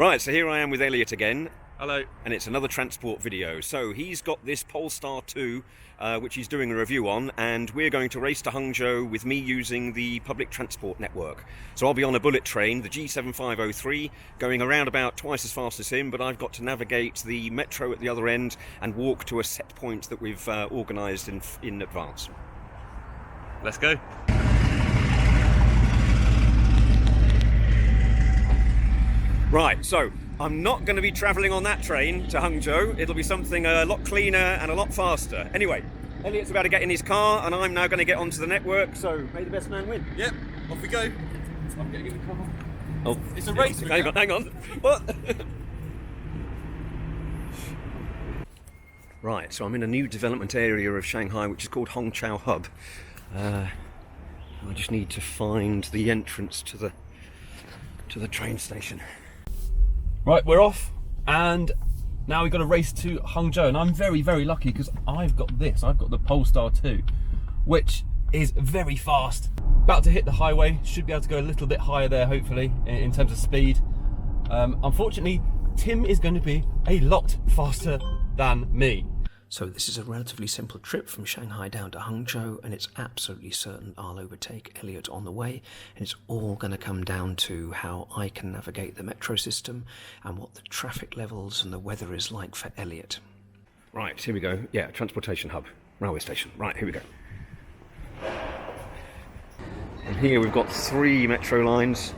Right, so here I am with Elliot again. Hello. And it's another transport video. So he's got this Polestar 2, which he's doing a review on, and we're going to race to Hangzhou with me using the public transport network. So I'll be on a bullet train, the G7503, going around about twice as fast as him, but I've got to navigate the metro at the other end and walk to a set point that we've organised in advance. Let's go. Right, so I'm not going to be travelling on that train to Hangzhou. It'll be something a lot cleaner and a lot faster. Anyway, Elliot's about to get in his car and I'm now going to get onto the network, so may the best man win. Yep, off we go. I'm getting in the car. Oh, it's a race. Hang on. What? Right, so I'm in a new development area of Shanghai which is called Hangzhou Hub. I just need to find the entrance to the train station. Right, we're off, and now we've got to race to Hangzhou, and I'm very, very lucky because I've got this. I've got the Polestar 2, which is very fast. About to hit the highway, should be able to go a little bit higher there, hopefully, in terms of speed. Unfortunately, Tim is going to be a lot faster than me. So this is a relatively simple trip from Shanghai down to Hangzhou, and it's absolutely certain I'll overtake Elliot on the way, and it's all going to come down to how I can navigate the metro system and what the traffic levels and the weather is like for Elliot. Right, here we go. Yeah, transportation hub, railway station. Right, here we go. And here we've got 3 metro lines,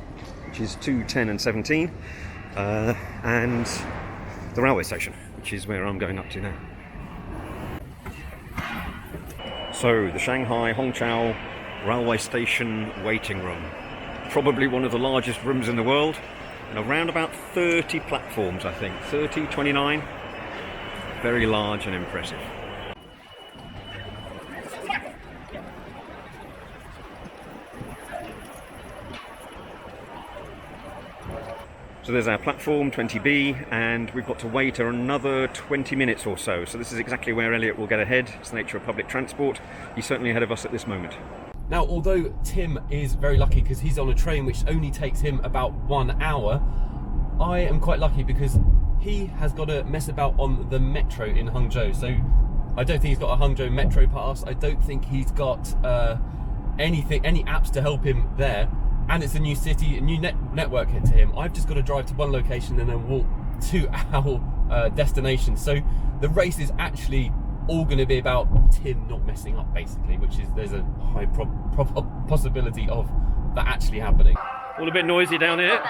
which is 2, 10 and 17, and the railway station, which is where I'm going up to now. So, the Shanghai Hangzhou railway station waiting room. Probably one of the largest rooms in the world, and around about 30 platforms, I think. 30, 29. Very large and impressive. So there's our platform, 20B, and we've got to wait another 20 minutes or so. So this is exactly where Elliot will get ahead. It's the nature of public transport. He's certainly ahead of us at this moment. Now, although Tim is very lucky because he's on a train which only takes him about 1 hour, I am quite lucky because he has got to mess about on the metro in Hangzhou. So I don't think he's got a Hangzhou metro pass. I don't think he's got any apps to help him there. And it's a new city, a new network hit to him. I've just got to drive to one location and then walk to our destination. So the race is actually all going to be about Tim not messing up, basically, which is there's a high possibility of that actually happening. All a bit noisy down here.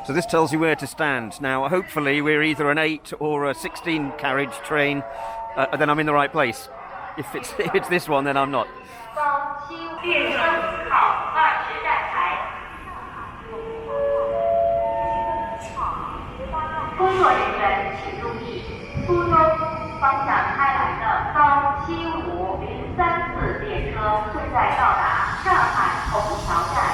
So this tells you where to stand. Now, hopefully we're either an 8 or a 16 carriage train, then I'm in the right place. If it's this one, then I'm not.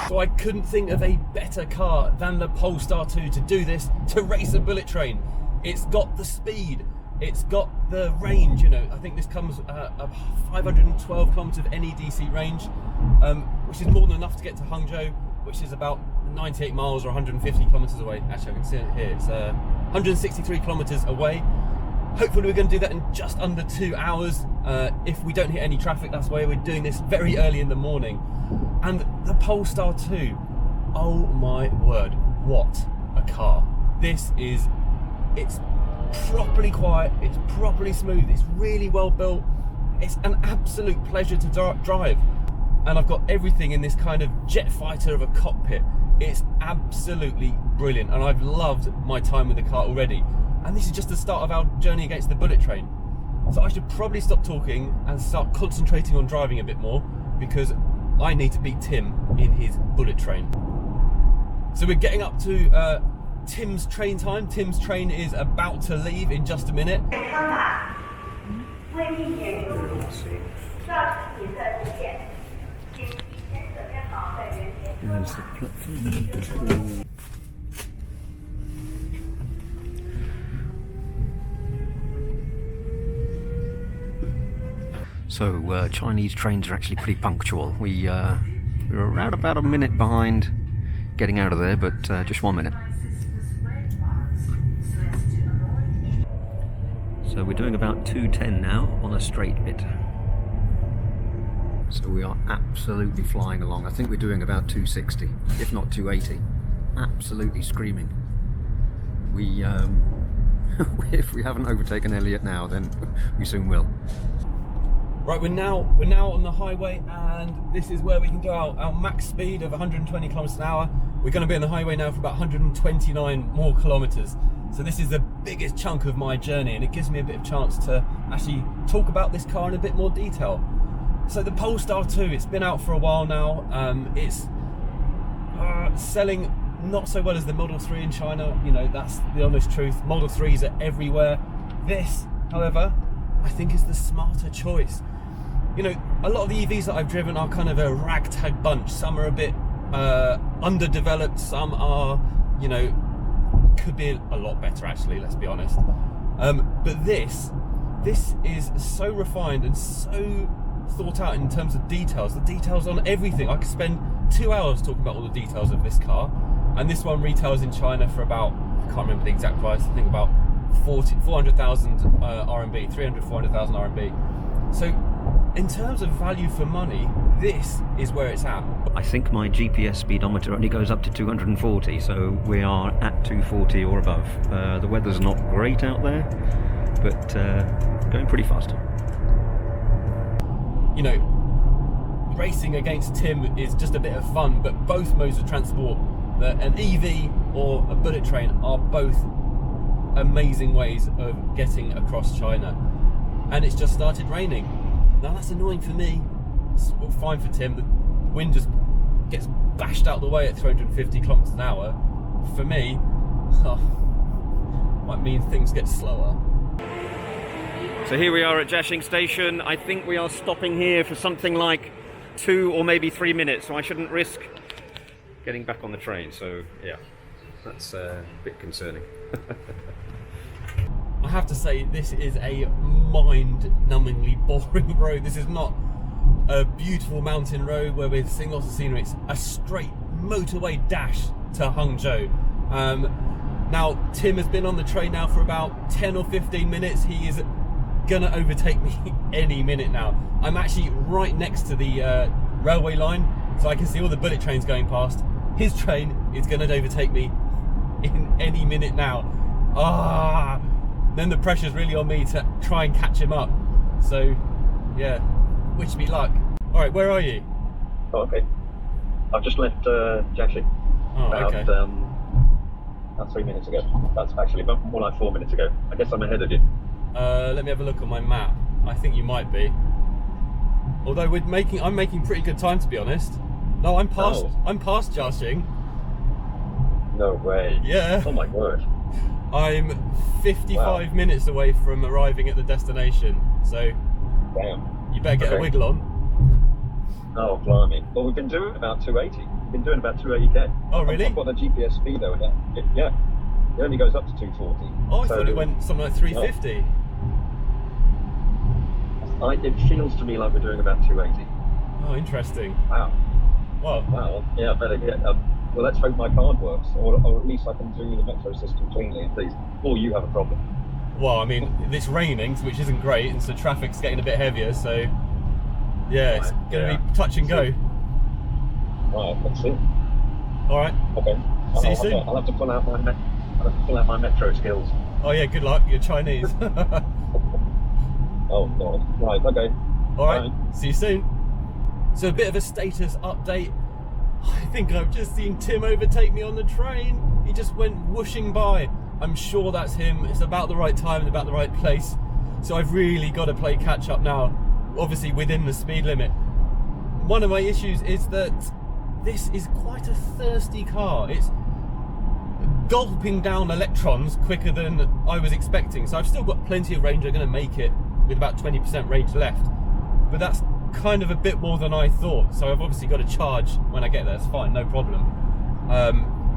So I couldn't think of a better car than the Polestar 2 to do this, to race a bullet train. It's got the speed, it's got the range, you know. I think this comes a 512 kilometers of NEDC range, which is more than enough to get to Hangzhou, which is about 98 miles or 150 kilometers away. Actually, I can see it here. It's 163 kilometers away. Hopefully we're going to do that in just under 2 hours. If we don't hit any traffic, that's why we're doing this very early in the morning. And the Polestar 2, oh my word, what a car. It's properly quiet, it's properly smooth, it's really well built. It's an absolute pleasure to drive. And I've got everything in this kind of jet fighter of a cockpit. It's absolutely brilliant, and I've loved my time with the car already. And this is just the start of our journey against the bullet train. So I should probably stop talking and start concentrating on driving a bit more, because I need to beat Tim in his bullet train. So we're getting up to Tim's train time. Tim's train is about to leave in just a minute. There's the platform. So Chinese trains are actually pretty punctual. We were around about a minute behind getting out of there, but just 1 minute. So we're doing about 2:10 now on a straight bit. So we are absolutely flying along. I think we're doing about 260, if not 280. Absolutely screaming. We, if we haven't overtaken Elliot now, then we soon will. Right, we're now on the highway, and this is where we can go out. Our max speed of 120 kilometers an hour. We're going to be on the highway now for about 129 more kilometers. So this is the biggest chunk of my journey, and it gives me a bit of chance to actually talk about this car in a bit more detail. So the Polestar 2, it's been out for a while now. It's selling not so well as the Model 3 in China. You know, that's the honest truth. Model 3s are everywhere. This, however, I think is the smarter choice. You know, a lot of the EVs that I've driven are kind of a ragtag bunch. Some are a bit underdeveloped, some are, you know, could be a lot better actually, let's be honest. But this is so refined and so thought out in terms of details. The details on everything. I could spend 2 hours talking about all the details of this car, and this one retails in China for about, I can't remember the exact price, I think about 400,000 RMB, 400,000 RMB. So in terms of value for money, this is where it's at. I think my GPS speedometer only goes up to 240, so we are at 240 or above. The weather's not great out there, but going pretty fast. You know, racing against Tim is just a bit of fun, but both modes of transport, an EV or a bullet train, are both amazing ways of getting across China. And it's just started raining. Now that's annoying for me. It's fine for Tim. The wind just gets bashed out the way at 350 kilometers an hour. For me, might mean things get slower. So here we are at Jiaxing Station. I think we are stopping here for something like 2 or maybe 3 minutes, so I shouldn't risk getting back on the train. So yeah, that's a bit concerning. I have to say, this is a mind-numbingly boring road. This is not a beautiful mountain road where we're seeing lots of scenery. It's a straight motorway dash to Hangzhou. Now, Tim has been on the train now for about 10 or 15 minutes. He is gonna overtake me any minute now. I'm actually right next to the railway line, so I can see all the bullet trains going past. His train is gonna overtake me in any minute now. Then the pressure's really on me to try and catch him up. So, yeah, wish me luck. All right, where are you? Oh, okay. I've just left Jiaxing about 3 minutes ago. That's actually more like 4 minutes ago. I guess I'm ahead of you. Let me have a look on my map. I think you might be. Although I'm making pretty good time, to be honest. No, I'm past. Oh. I'm past Jiaxing. No way. Yeah. Oh my word. I'm 55 minutes away from arriving at the destination. So, Damn. you better get a wiggle on. Oh, blimey. Well, we've been doing about 280. We've been doing about 280k. Oh, really? I've got the GPS speed though. Yeah. It only goes up to 240. Oh, I thought it went something like 350. It feels to me like we're doing about 280. Oh, interesting. Wow. Well, Wow. Yeah, I better get. Well, let's hope my card works, or at least I can do the metro system cleanly at least. Or you have a problem. well, I mean, it's raining, which isn't great, and so traffic's getting a bit heavier. So, yeah, it's going to be touch and go. Right, let's see. All right. Okay. See you soon. I'll have to pull out my metro skills. Oh yeah, good luck. You're Chinese. Oh god. Right. Okay. All right. See you soon. So a bit of a status update. I think I've just seen Tim overtake me on the train. He just went whooshing by. I'm sure that's him. It's about the right time and about the right place. So I've really got to play catch up now, obviously within the speed limit. One of my issues is that this is quite a thirsty car. It's gulping down electrons quicker than I was expecting. So I've still got plenty of range. I'm going to make it with about 20% range left. But that's kind of a bit more than I thought. So I've obviously got to charge when I get there. It's fine, no problem.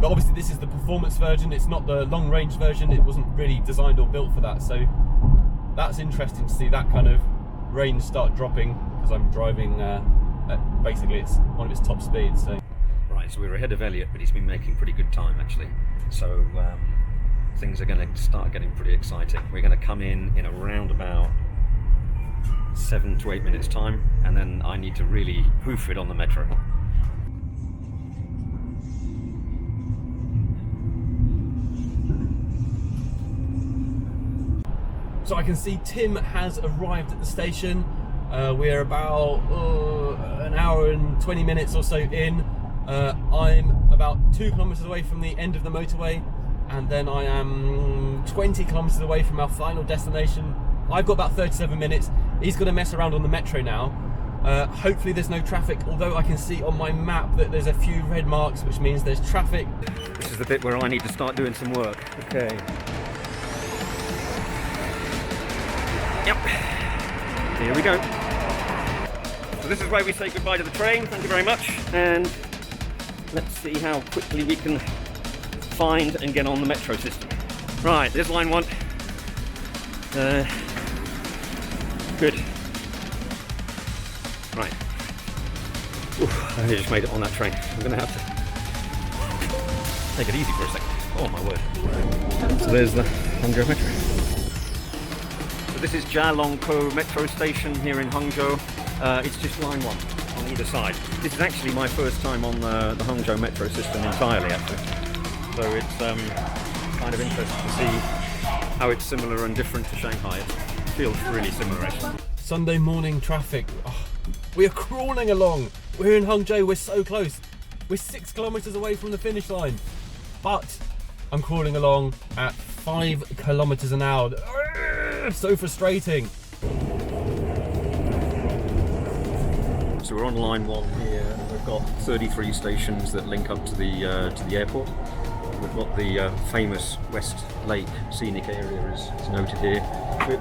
But obviously this is the performance version. It's not the long range version. It wasn't really designed or built for that. So that's interesting to see that kind of range start dropping because I'm driving basically it's one of its top speeds. So. Right, so we're ahead of Elliot, but he's been making pretty good time actually. So things are going to start getting pretty exciting. We're going to come in around about 7 to 8 minutes time, and then I need to really hoof it on the metro. So I can see Tim has arrived at the station. We're about an hour and 20 minutes or so in. I'm about 2 kilometers away from the end of the motorway, and then I am 20 kilometers away from our final destination. I've got about 37 minutes. He's going to mess around on the metro now. Hopefully there's no traffic, although I can see on my map that there's a few red marks, which means there's traffic. This is the bit where I need to start doing some work. Okay. Yep. Here we go. So this is where we say goodbye to the train. Thank you very much. And let's see how quickly we can find and get on the metro system. Right, there's line 1. Good. Right. Oof, I just made it on that train. I'm going to have to take it easy for a second. Oh my word. So there's the Hangzhou metro. So this is Jialongkou metro station here in Hangzhou. It's just line 1 on either side. This is actually my first time on the Hangzhou metro system entirely, actually. So it's kind of interesting to see how it's similar and different to Shanghai. It feels really similar, actually. Sunday morning traffic. Oh, we are crawling along. We're in Hangzhou. We're so close. We're 6 kilometers away from the finish line. But I'm crawling along at 5 kilometers an hour. So frustrating. So we're on line 1 here, and we've got 33 stations that link up to the airport. We've got the famous West Lake scenic area is noted here.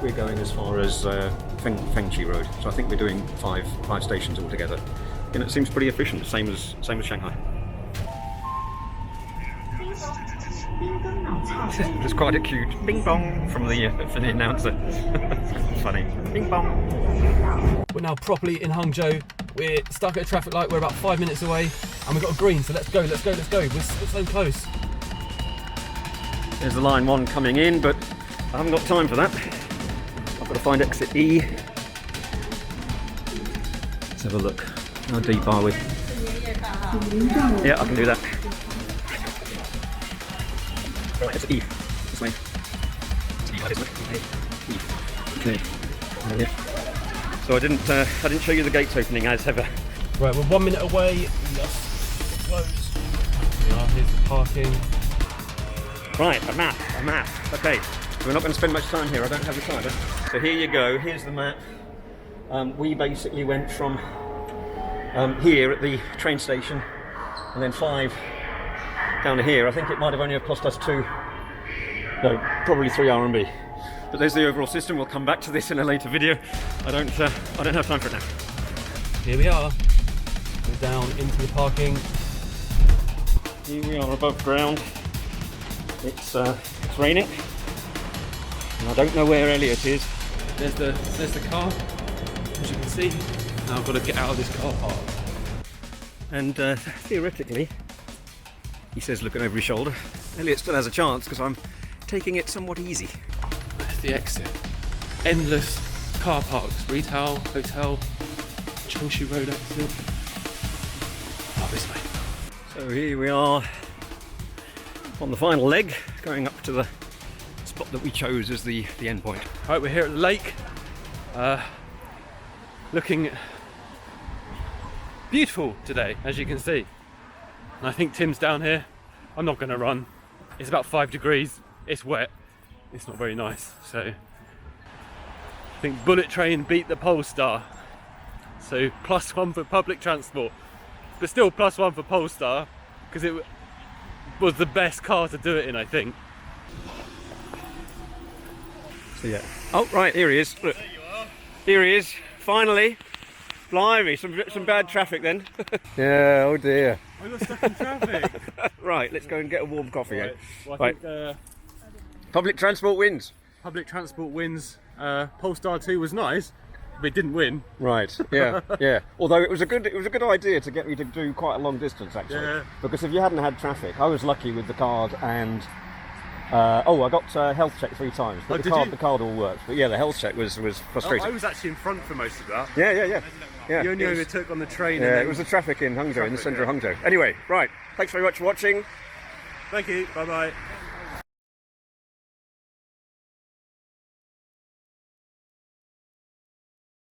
We're going as far as Fengqi Road, so I think we're doing five stations altogether. And it seems pretty efficient, same as Shanghai. There's quite a cute bing bong from the announcer. Funny. Bing bong. We're now properly in Hangzhou. We're stuck at a traffic light. We're about 5 minutes away, and we've got a green. So let's go. We're so close. There's the line 1 coming in, but I haven't got time for that. I've got to find exit E. Let's have a look. How deep are we? Yeah, I can do that. Right, it's E. This way. It's E, isn't it? E. Okay. So I didn't show you the gates opening as ever. Right, we're 1 minute away. Just close. Here's the parking. Right, a map. Okay, so we're not going to spend much time here. I don't have the time. So here you go. Here's the map. We basically went from here at the train station, and then 5 down to here. I think it might have only cost us probably 3 RMB. But there's the overall system. We'll come back to this in a later video. I don't have time for it now. Here we are. We're down into the parking. Here we are above ground. It's raining, and I don't know where Elliot is. There's the car, as you can see. Now I've got to get out of this car park. And theoretically, he says looking over his shoulder, Elliot still has a chance because I'm taking it somewhat easy. That's the exit. Endless car parks, retail, hotel, Changshu Road exit. Oh, this way. So here we are on the final leg, going up to the spot that we chose as the end point. Right, we're here at the lake, looking beautiful today, as you can see. And I think Tim's down here. I'm not going to run. It's about 5 degrees. It's wet. It's not very nice. So I think Bullet Train beat the Polestar. So +1 for public transport, but still +1 for Polestar because it was the best car to do it in, I think. So yeah. Oh right, here he is. Look. There you are. Here he is. Finally. Blimey, some bad traffic then. Yeah. Oh dear. I got stuck in traffic. Right, let's go and get a warm coffee. Right. Well, I think, public transport wins. Public transport wins. Polestar 2 was nice, We didn't win. Right. Yeah. Yeah. Although it was a good idea to get me to do quite a long distance actually. Yeah. Because if you hadn't had traffic, I was lucky with the card and. I got health checked 3 times, but the card all worked. But yeah, the health check was frustrating. I was actually in front for most of that. Yeah. You only overtook on the train. Yeah, it was the traffic in Hangzhou, in the centre of Hangzhou. Anyway, right. Thanks very much for watching. Thank you. Bye bye.